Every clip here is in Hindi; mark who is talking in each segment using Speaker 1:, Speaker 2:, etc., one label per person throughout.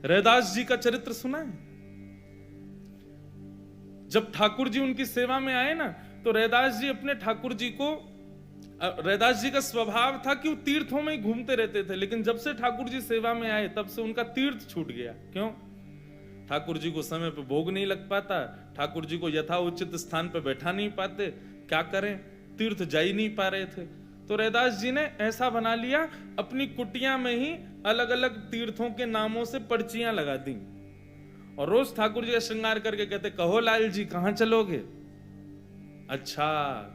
Speaker 1: रैदास जी का चरित्र सुना है? जब ठाकुर जी उनकी सेवा में आए ना, तो रैदास जी अपने ठाकुर जी को, रैदास जी का स्वभाव था कि वो तीर्थों में ही घूमते रहते थे, लेकिन जब से ठाकुर जी सेवा में आए तब से उनका तीर्थ छूट गया। क्यों? ठाकुर जी को समय पे भोग नहीं लग पाता, ठाकुर जी को यथाउचित स्थान पे बैठा नहीं पाते, क्या करें, तीर्थ जा ही नहीं पा रहे थे। तो रैदास जी ने ऐसा बना लिया, अपनी कुटिया में ही अलग अलग तीर्थों के नामों से पर्चियां लगा दी, और रोज ठाकुर जी का श्रृंगार करके कहते, कहो लाल जी कहां चलोगे? अच्छा,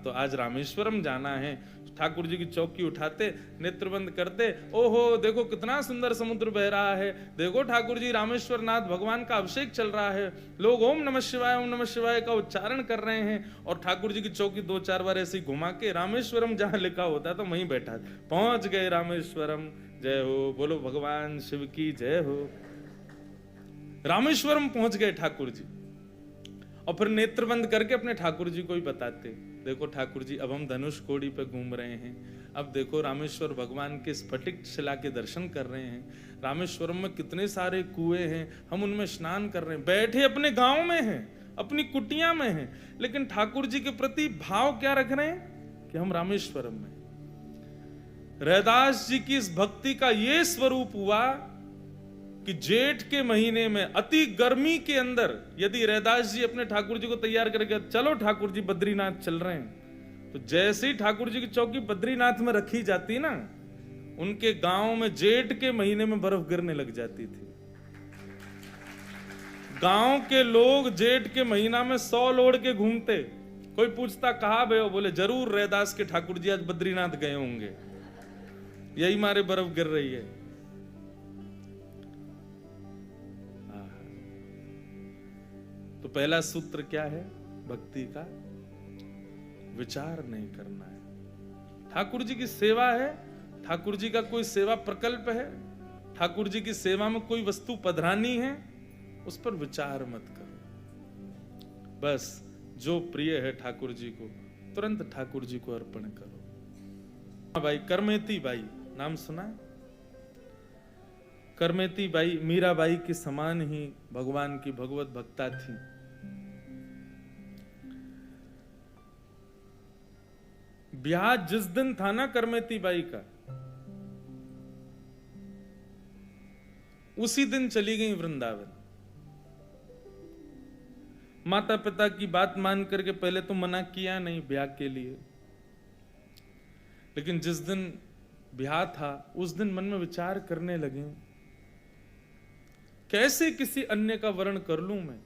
Speaker 1: तो आज रामेश्वरम जाना है। ठाकुर जी की चौकी उठाते, नेत्र बंद करते, ओहो देखो कितना सुंदर समुद्र बह रहा है, देखो ठाकुर जी रामेश्वर नाथ भगवान का अभिषेक चल रहा है, लोग ओम नमः शिवाय का उच्चारण कर रहे हैं, और ठाकुर जी की चौकी 2-4 बार ऐसे घुमा के रामेश्वरम जहां लिखा होता है तो वहीं बैठा, पहुंच गए रामेश्वरम, जय हो, बोलो भगवान शिव की जय हो। रामेश्वरम पहुंच गए ठाकुर जी, और फिर नेत्र बंद करके अपने ठाकुर जी को ही बताते, देखो ठाकुर जी अब हम धनुष कोड़ी पे घूम रहे हैं, अब देखो रामेश्वर भगवान के स्फटिक शिला के दर्शन कर रहे हैं, रामेश्वरम में कितने सारे कुएं हैं, हम उनमें स्नान कर रहे हैं, बैठे अपने गांव में हैं, अपनी कुटिया में हैं, लेकिन ठाकुर जी के प्रति भाव क्या रख रहे हैं कि हम रामेश्वरम में। रैदास जी की इस भक्ति का यह स्वरूप हुआ कि जेठ के महीने में अति गर्मी के अंदर यदि रैदास जी अपने ठाकुर जी को तैयार करके, चलो ठाकुर जी बद्रीनाथ चल रहे हैं, तो जैसे ही ठाकुर जी की चौकी बद्रीनाथ में रखी जाती ना, उनके गांव में जेठ के महीने में बर्फ गिरने लग जाती थी। गांव के लोग जेठ के महीना में 100 ओढ़ के घूमते, कोई पूछता कहां गए हो, बोले जरूर रैदास के ठाकुर जी आज बद्रीनाथ गए होंगे, यही मारे बर्फ गिर रही है। तो पहला सूत्र क्या है भक्ति का? विचार नहीं करना है। ठाकुर जी की सेवा है, ठाकुर जी का कोई सेवा प्रकल्प है, ठाकुर जी की सेवा में कोई वस्तु पधरानी है, उस पर विचार मत करो, बस जो प्रिय है ठाकुर जी को तुरंत ठाकुर जी को अर्पण करो। भाई करमेती बाई नाम सुना है? करमेती बाई मीराबाई के समान ही भगवान की भगवत भक्ता थी। ब्याह जिस दिन था ना करमेती बाई का, उसी दिन चली गई वृंदावन। माता पिता की बात मान करके पहले तो मना किया नहीं ब्याह के लिए, लेकिन जिस दिन ब्याह था उस दिन मन में विचार करने लगे, कैसे किसी अन्य का वर्ण कर लूं मैं,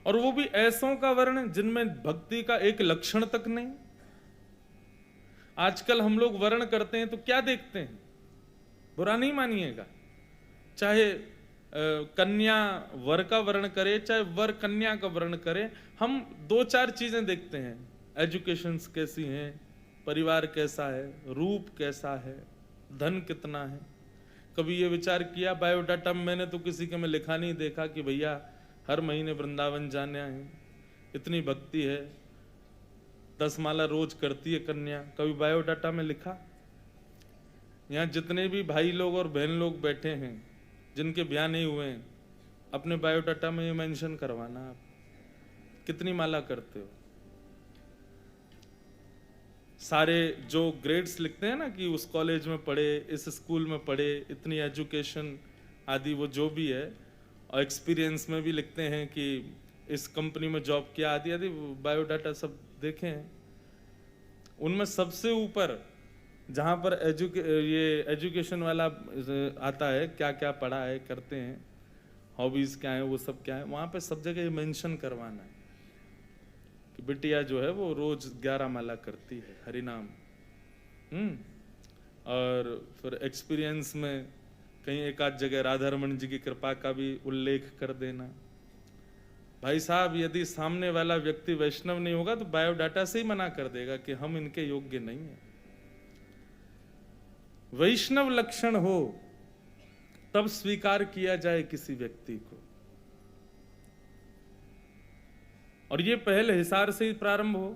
Speaker 1: और वो भी ऐसों का वर्ण जिनमें भक्ति का एक लक्षण तक नहीं। आजकल हम लोग वर्ण करते हैं तो क्या देखते हैं, बुरा नहीं मानिएगा, चाहे कन्या वर का वर्ण करे चाहे वर कन्या का वर्ण करे, हम 2-4 चीजें देखते हैं, एजुकेशन कैसी है, परिवार कैसा है, रूप कैसा है, धन कितना है। कभी ये विचार किया बायोडाटा में, मैंने तो किसी के में लिखा नहीं देखा कि भैया हर महीने वृंदावन जाना है, इतनी भक्ति है, 10 माला रोज करती है कन्या, कभी बायोडाटा में लिखा? यहाँ जितने भी भाई लोग और बहन लोग बैठे हैं जिनके ब्याह नहीं हुए हैं, अपने बायोडाटा में ये मेंशन करवाना आप कितनी माला करते हो। सारे जो ग्रेड्स लिखते हैं ना कि उस कॉलेज में पढ़े, इस स्कूल में पढ़े, इतनी एजुकेशन आदि वो जो भी है, और एक्सपीरियंस में भी लिखते हैं कि इस कंपनी में जॉब किया आदि आदि, बायोडाटा सब देखे हैं। उनमें सबसे ऊपर जहाँ पर ये एजुकेशन वाला आता है, क्या क्या पढ़ा है, करते हैं, हॉबीज क्या है, वो सब क्या है, वहाँ पे सब जगह मेंशन करवाना है कि बिटिया जो है वो रोज 11 माला करती है हरिनाम। और फिर एक्सपीरियंस में कहीं एक आध जगह राधा रमन जी की कृपा का भी उल्लेख कर देना। भाई साहब, यदि सामने वाला व्यक्ति वैष्णव नहीं होगा तो बायोडाटा से ही मना कर देगा कि हम इनके योग्य नहीं है। वैष्णव लक्षण हो तब स्वीकार किया जाए किसी व्यक्ति को, और ये पहले हिसार से ही प्रारंभ हो।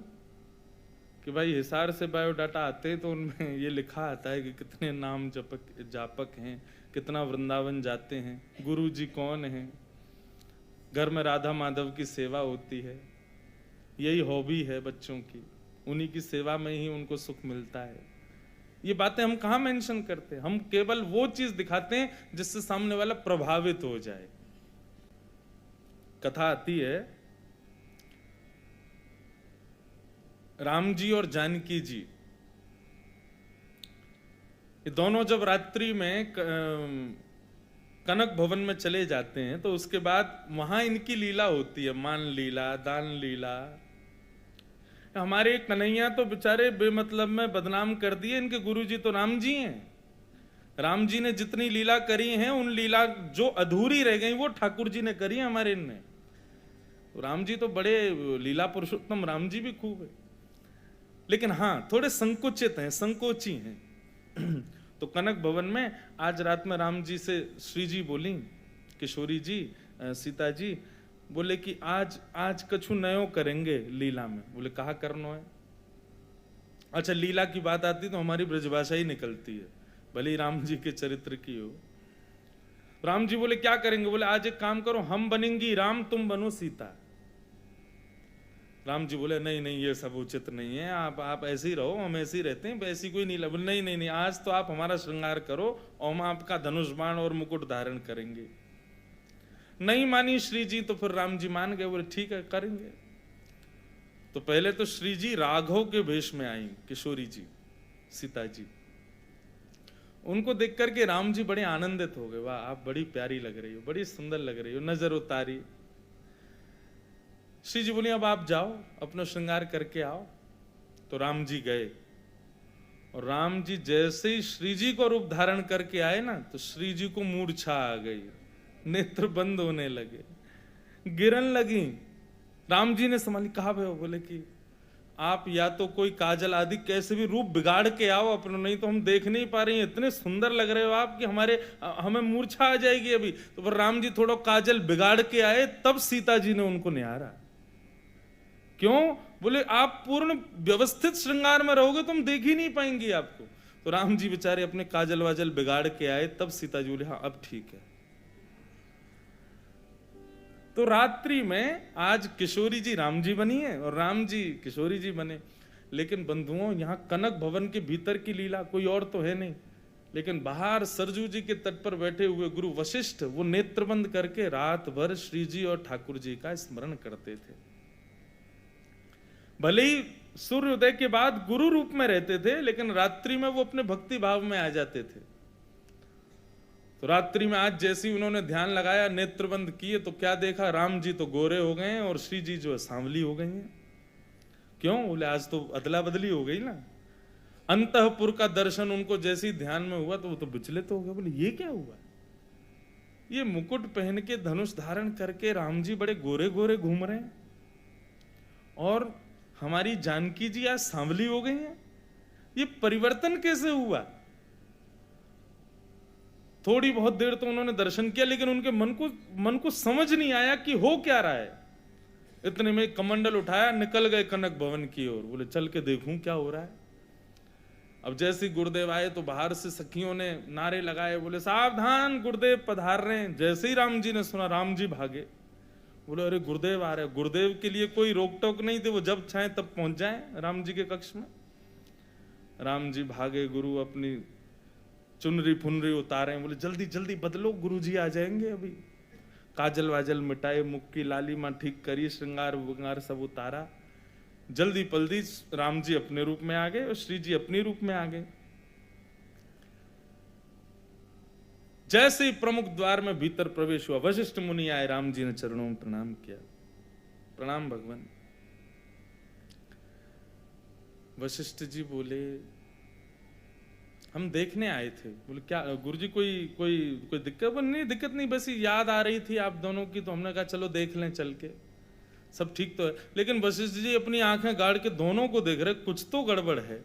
Speaker 1: कि भाई हिसार से बायोडाटा आते हैं तो उनमें ये लिखा आता है कि कितने नाम जापक हैं, कितना वृंदावन जाते हैं, गुरु जी कौन हैं, घर में राधा माधव की सेवा होती है, यही हॉबी है बच्चों की, उन्हीं की सेवा में ही उनको सुख मिलता है। ये बातें हम कहाँ मेंशन करते हैं? हम केवल वो चीज दिखाते हैं जिससे सामने वाला प्रभावित हो जाए। कथा आती है, राम जी और जानकी जी ये दोनों जब रात्रि में कनक भवन में चले जाते हैं तो उसके बाद वहां इनकी लीला होती है, मान लीला, दान लीला। हमारे कन्हैया तो बेचारे बेमतलब में बदनाम कर दिए, इनके गुरुजी तो राम जी हैं। राम जी ने जितनी लीला करी हैं उन लीला जो अधूरी रह गई वो ठाकुर जी ने करी हमारे इनने। तो राम जी तो बड़े लीला पुरुषोत्तम, राम जी भी खूब है, लेकिन हाँ थोड़े संकुचित हैं, संकोची हैं। तो कनक भवन में आज रात में राम जी से श्री जी बोली, किशोरी जी, सीता जी बोले कि आज कछु नयो करेंगे लीला में। बोले कहा करनो है? अच्छा, लीला की बात आती तो हमारी ब्रजभाषा ही निकलती है, भले ही राम जी के चरित्र की हो। राम जी बोले क्या करेंगे? बोले आज एक काम करो, हम बनेंगी राम, तुम बनो सीता। राम जी बोले नहीं नहीं, ये सब उचित नहीं है, आप ऐसे ही रहो, हम ऐसे ही रहते हैं, ऐसी कोई नहीं। बोले नहीं नहीं नहीं, आज तो आप हमारा श्रृंगार करो और हम आपका धनुष बाण और मुकुट धारण करेंगे। नहीं मानी श्री जी, तो फिर राम जी मान गए, बोले ठीक है करेंगे। तो पहले तो श्री जी राघव के वेश में आई, किशोरी जी, सीता जी। उनको देख करके राम जी बड़े आनंदित हो गए, वाह आप बड़ी प्यारी लग रही हो, बड़ी सुंदर लग रही हो, नजर उतारी। श्री जी बोली अब आप जाओ, अपना श्रृंगार करके आओ। तो राम जी गए, और राम जी जैसे ही श्री जी को रूप धारण करके आए ना, तो श्री जी को मूर्छा आ गई, नेत्र बंद होने लगे, गिरन लगी। राम जी ने संभाली, कहा भाई? बोले कि आप या तो कोई काजल आदि कैसे भी रूप बिगाड़ के आओ अपना, नहीं तो हम देख नहीं पा रहे हैं, इतने सुंदर लग रहे हो आप कि हमें मूर्छा आ जाएगी अभी। तो फिर राम जी थोड़ा काजल बिगाड़ के आए, तब सीता जी ने उनको निहारा। क्यों? बोले आप पूर्ण व्यवस्थित श्रृंगार में रहोगे तो हम देख ही नहीं पाएंगे आपको। तो राम जी बेचारे अपने काजल वाजल बिगाड़ के आए, तब सीता जी बोले हाँ अब ठीक है। तो रात्रि में आज किशोरी जी राम जी बनी है और राम जी किशोरी जी बने। लेकिन बंधुओं, यहां कनक भवन के भीतर की लीला कोई और तो है नहीं, लेकिन बाहर सरजू जी के तट पर बैठे हुए गुरु वशिष्ठ वो नेत्र बंद करके रात भर श्री जी और ठाकुर जी का स्मरण करते थे। भले ही सूर्योदय के बाद गुरु रूप में रहते थे, लेकिन रात्रि में वो अपने भक्ति भाव में आ जाते थे। तो रात्रि में आज जैसे उन्होंने ध्यान लगाया, नेत्र बंद किए, तो क्या देखा? राम जी तो गोरे हो गए हैं और श्री जी जो है सांवली हो गई हैं। क्यों? बोले आज तो अदला बदली हो गई ना। अंतःपुर का दर्शन उनको जैसे ही ध्यान में हुआ तो वो तो विचलित हो गए। बोले ये क्या हुआ? ये मुकुट पहन के धनुष धारण करके राम जी बड़े गोरे गोरे घूम रहे हैं और हमारी जानकी जी आज सांवली हो गई हैं। ये परिवर्तन कैसे हुआ? थोड़ी बहुत देर तो उन्होंने दर्शन किया, लेकिन उनके मन को समझ नहीं आया कि हो क्या रहा है। इतने में कमंडल उठाया, निकल गए कनक भवन की ओर। बोले चल के देखूं क्या हो रहा है। अब जैसे ही गुरुदेव आए तो बाहर से सखियों ने नारे लगाए, बोले सावधान गुरुदेव पधार रहे हैं। जैसे ही राम जी ने सुना, राम जी भागे। बोले अरे गुरुदेव आ रहे। गुरुदेव के लिए कोई रोक टोक नहीं थी, वो जब चाहे तब पहुंच जाए राम जी के कक्ष में। राम जी भागे, गुरु अपनी चुनरी फुनरी उतारे, बोले जल्दी जल्दी बदलो, गुरुजी आ जाएंगे अभी। काजल वाजल मिटाए, मुख की लालिमा ठीक करी, श्रृंगार वंगार सब उतारा, जल्दी पल्दी राम जी अपने रूप में आ गए और श्री जी अपने रूप में आ गए। जैसे ही प्रमुख द्वार में भीतर प्रवेश हुआ, वशिष्ठ मुनि आए, राम जी ने चरणों में प्रणाम किया। प्रणाम भगवान। वशिष्ठ जी बोले हम देखने आए थे। बोले क्या गुरुजी कोई दिक्कत? नहीं दिक्कत नहीं, बस याद आ रही थी आप दोनों की, तो हमने कहा चलो देख लें चल के, सब ठीक तो है। लेकिन वशिष्ठ जी अपनी आंखें गाड़ के दोनों को देख रहे, कुछ तो गड़बड़ है।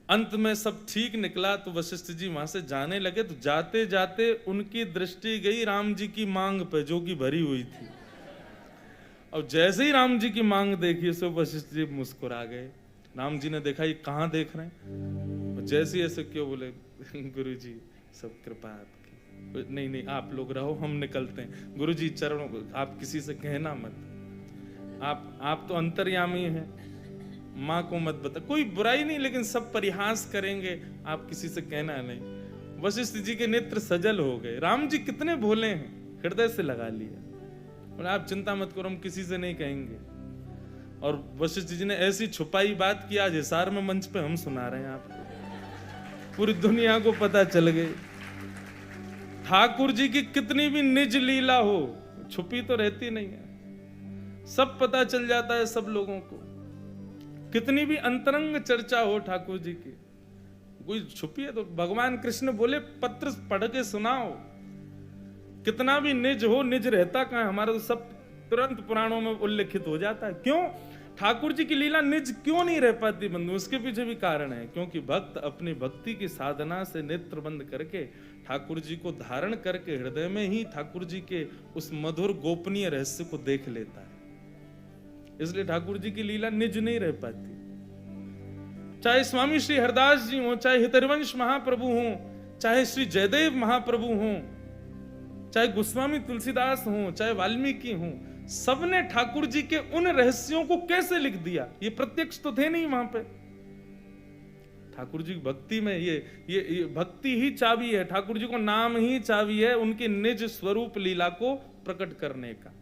Speaker 1: अंत में सब ठीक निकला तो वशिष्ठ जी वहां से जाने लगे, तो जाते जाते उनकी दृष्टि गई राम जी की मांग पे जो कि भरी हुई थी। और जैसे ही राम जी की मांग देखी सो वशिष्ठ जी मुस्कुरा गए। राम जी ने देखा ये कहाँ देख रहे हैं, और जैसे ही ऐसे क्यों बोले गुरु जी सब कृपा आपकी, नहीं नहीं आप लोग रहो हम निकलते हैं। गुरु जी चरणों आप किसी से कहना मत, आप तो अंतर्यामी हैं, माँ को मत बता, कोई बुराई नहीं लेकिन सब परिहास करेंगे, आप किसी से कहना नहीं। वशिष्ठ जी के नेत्र सजल हो गए, राम जी कितने भोले हैं, हृदय से लगा लिया, और आप चिंता मत करो हम किसी से नहीं कहेंगे। और वशिष्ठ जी ने ऐसी छुपाई बात की, आज हिसार में मंच पे हम सुना रहे हैं आपको, पूरी दुनिया को पता चल गई। ठाकुर जी की कितनी भी निज लीला हो छुपी तो रहती नहीं है, सब पता चल जाता है सब लोगों को। कितनी भी अंतरंग चर्चा हो ठाकुर जी की, कोई छुपी है तो भगवान कृष्ण बोले पत्र पढ़ के सुनाओ। कितना भी निज हो, निज रहता कहां, हमारा तो सब तुरंत पुराणों में उल्लेखित हो जाता है। क्यों ठाकुर जी की लीला निज क्यों नहीं रह पाती बंधु, उसके पीछे भी कारण है। क्योंकि भक्त अपनी भक्ति की साधना से नेत्र बंद करके ठाकुर जी को धारण करके हृदय में ही ठाकुर जी के उस मधुर गोपनीय रहस्य को देख लेता है, इसलिए ठाकुर जी की लीला निज नहीं रह पाती। चाहे स्वामी श्री हरदास जी हो, चाहे हितरवंश महाप्रभु हो, चाहे श्री जयदेव महाप्रभु हो, चाहे गोस्वामी तुलसीदास हो, चाहे वाल्मीकि हो, सबने ठाकुर जी के उन रहस्यों को कैसे लिख दिया, ये प्रत्यक्ष तो थे नहीं वहां पे। ठाकुर जी की भक्ति में ये भक्ति ही चाबी है, ठाकुर जी को नाम ही चाबी है उनके निज स्वरूप लीला को प्रकट करने का।